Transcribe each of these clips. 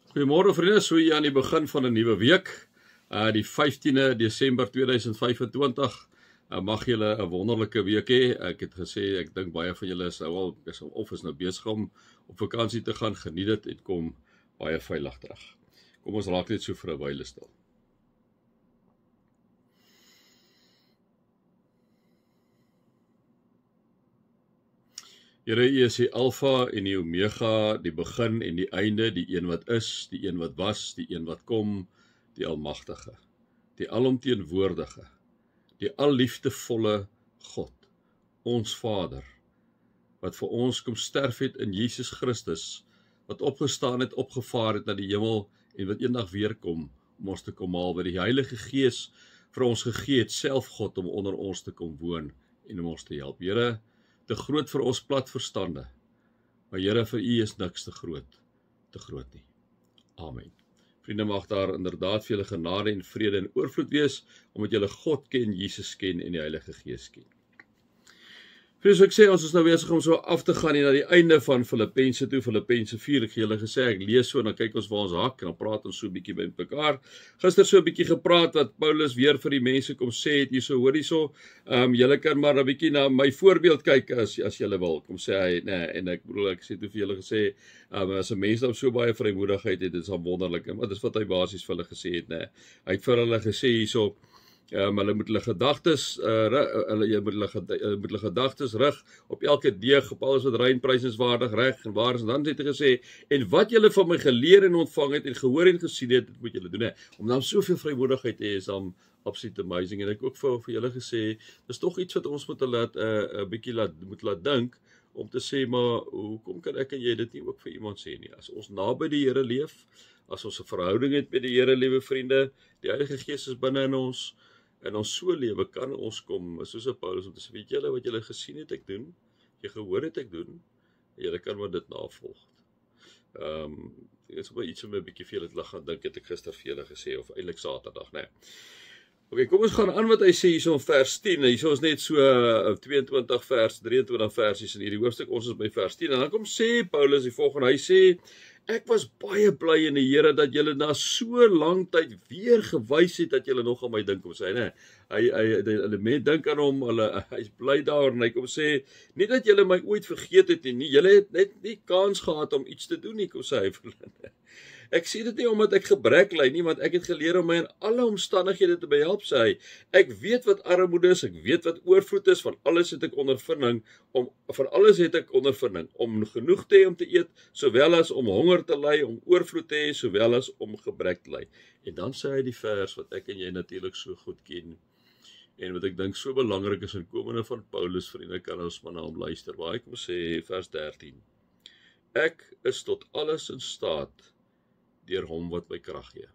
Goeiemôre vriende, so hier aan die begin van 'n nuwe week, die 15de Desember 2025. Mag julle 'n wonderlike week hê. Ek het gesê, ek dink baie van julle is nou al of is nou besig om op vakansie te gaan. Geniet dit en kom baie veilig terug. Kom ons raak net so vir 'n wyle stil. Here, U is die Alfa en die Omega, die begin en die einde, die een wat is, die een wat was, die een wat kom, die Almagtige, die alomteenwoordige, die alliefdevolle God, ons Vader, wat vir ons kom sterf het in Jesus Christus, wat opgestaan het, opgevaar het na die hemel en wat eendag weer kom om ons te kom haal, wat die Heilige Gees vir ons gegee het, self God om onder ons te kom woon en om ons te help. Here, te groot vir ons plat verstande, maar Here, vir U is niks te groot nie. Amen. Vriende, mag daar inderdaad vir julle genade en vrede en oorvloed wees, omdat julle God ken, Jesus ken en die Heilige Gees ken. Vriende, so ek sê, ons is nou besig om so af te gaan na die einde van Filippense toe, Filippense 4, ek julle gesê, ek lees so, en dan kyk ons waar ons hak, en dan praat ons so 'n bietjie by mekaar. Gister so 'n bietjie gepraat, wat Paulus weer vir die mense kom sê het, hierso, hoor hierso, julle kan maar 'n bietjie na my voorbeeld kyk, as julle wil, kom sê hy, nee, en ek bedoel, ek sê toe vir julle gesê, as 'n mens dan so baie vrymoedigheid het, dit is al wonderlik, maar dis wat hy basies vir hulle gesê het, nee, hy het vir hulle gesê hierso, hulle moet hulle gedagtes rig op elke deeg, op alles wat rein, prysenswaardig, reg en waar is, en dan het hy gesê, en wat julle van my geleer en ontvang het, en gehoor en gesien het, dit moet julle doen, om dan soveel vrymoedigheid te hê, is dan absoluut amazing, en ek ook vir julle gesê, dis tog iets wat ons moet laat dink, om te sê, maar hoekom kan ek en jy dit nie ook vir iemand sê nie, as ons naby die Here leef, as ons 'n verhouding het met die Here, liewe vriende, die Heilige Gees is binne in ons, en ons so lewe, kan ons kom, soos Paulus, om te sê, weet julle wat julle gesien het ek doen, jy gehoor het ek doen, en julle kan maar dit navolg. Dit is maar iets om 'n bietjie vir julle te gaan dink, het ek gister vir julle gesê, of eintlik Saterdag, nee. Ok, kom ons gaan aan wat hy sê hierso in vers 10, hierso is net so 22 vers, 23 versies in hierdie hoofstuk, ons is by vers 10, en dan kom sê Paulus die volgende, hy sê, ek was baie bly in die Here dat julle na so lang tyd weer gewys het dat julle nog aan my dink, kom sê, nee, hulle mense dink aan hom, hy is bly daar, en hy kom sê, nie dat julle my ooit vergeet het nie, julle het net nie kans gehad om iets te doen nie, kom sê hy vir hulle. Ek sê dit nie omdat ek gebrek ly nie, want ek het geleer om my in alle omstandighede te behelp, sê hy. Ek weet wat armoede is, ek weet wat oorvloed is, van alles het ek ondervinding, om genoeg te hê om te eet, sowel as om honger te ly, om oorvloed te hê, sowel as om gebrek te ly. En dan sê hy die vers wat ek en jy natuurlik so goed ken, en wat ek dink so belangrik is in komende van Paulus, vriende, kan ons maar na hom luister, waar hy kom sê, vers 13, ek is tot alles in staat, deur hom wat my krag gee.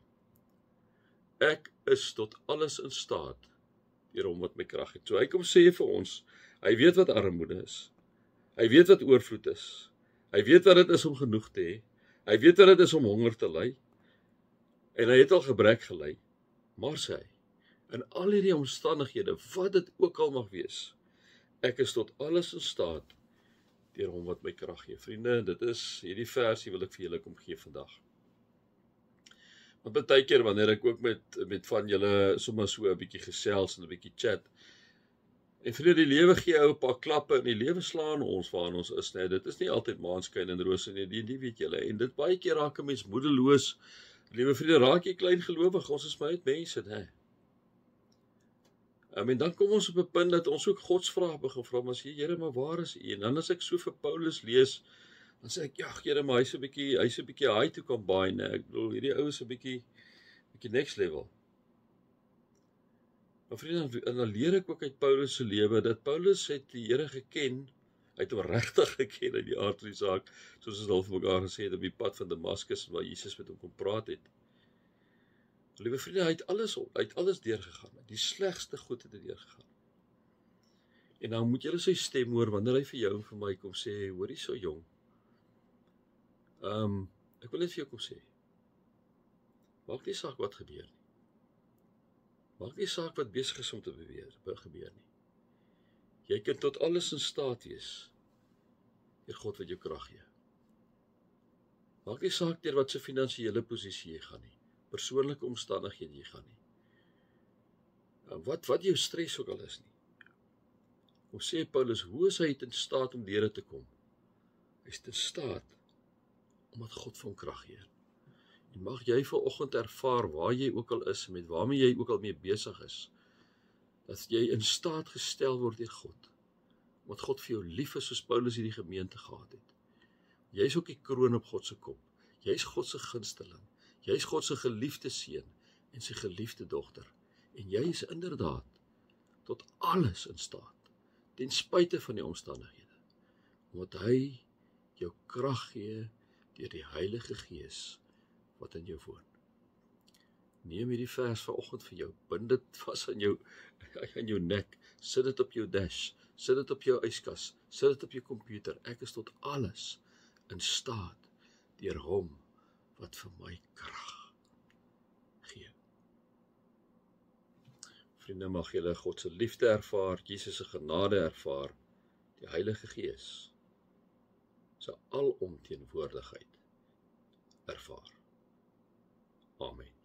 Ek is tot alles in staat, deur hom wat my krag gee. So hy kom sê vir ons, hy weet wat armoede is, hy weet wat oorvloed is, hy weet wat dit is om genoeg te hê, hy weet wat dit is om honger te ly, en hy het al gebrek gely, maar sê hy, in al hierdie omstandighede, wat dit ook al mag wees, ek is tot alles in staat, deur hom wat my krag gee. Vriende, dit is hierdie versie wil ek vir julle kom gee vandag. Want baie keer wanneer ek ook met van julle sommer so 'n bietjie gesels en 'n bietjie chat, en vriende, die lewe gee ou 'n paar klappe, en die lewe slaan ons waar ons is, nee, dit is nie altyd maanskyn en rose nie, die weet julle, en dit baie keer raak 'n mens moedeloos, liewe vriende, raak jy klein gelowig, ons is maar net mense, nee. En dan kom ons op 'n punt dat ons ook godsvrae begin vra, maar sê, Here, maar waar is U? En dan as ek so vir Paulus lees, dan sê ek, ja, Here, maar hy's 'n bietjie high to combine, nee. Ek bedoel, hierdie ou is 'n bietjie next level. Maar vriende, en dan leer ek ook uit Paulus se lewe, dat Paulus het die Here geken, hy het hom regtig geken in die aard van die saak, soos ons al vir mekaar gesê het, op die pad van Damaskus, waar Jesus met hom kom praat het. Liewe vriende, hy het alles deurgegaan, die slegste goed het hy deurgegaan. En nou moet jy sy stem hoor, wanneer hy vir jou en vir my kom sê, hoor jy so jong, ek wil net vir jou kom sê, maak nie saak wat gebeur nie, maak nie saak wat besig is om te gebeur nie, jy kan tot alles in staat wees, deur God wat jou krag gee. Maak nie saak deur wat se finansiële posisie jy gaan nie, persoonlike omstandighede jy gaan nie. Wat jou stres ook al is nie. Hoe sê Paulus, hoe is hy in staat om deur dit te kom? Hy is in staat omdat God vir hom krag gee. En mag jy vanoggend ervaar waar jy ook al is en met waarmee jy ook al mee besig is, dat jy in staat gestel word deur God. Omdat God vir jou lief is soos Paulus hierdie gemeente gehad het. Jy is ook die kroon op God se kop. Jy is God se gunsteling. Jy is God se geliefde seun en sy geliefde dogter. En jy is inderdaad tot alles in staat, ten spyte van die omstandighede, omdat hy jou krag gee deur die Heilige Gees wat in jou woon. Neem hierdie vers vanoggend vir jou, bind dit vas aan jou nek, sit dit op jou dash, sit dit op jou yskas, sit dit op jou komputer. Ek is tot alles in staat deur hom wat vir my krag gee. Vriende, mag julle God se liefde ervaar, Jesus se genade ervaar, die Heilige Gees se alomteenwoordigheid ervaar. Amen.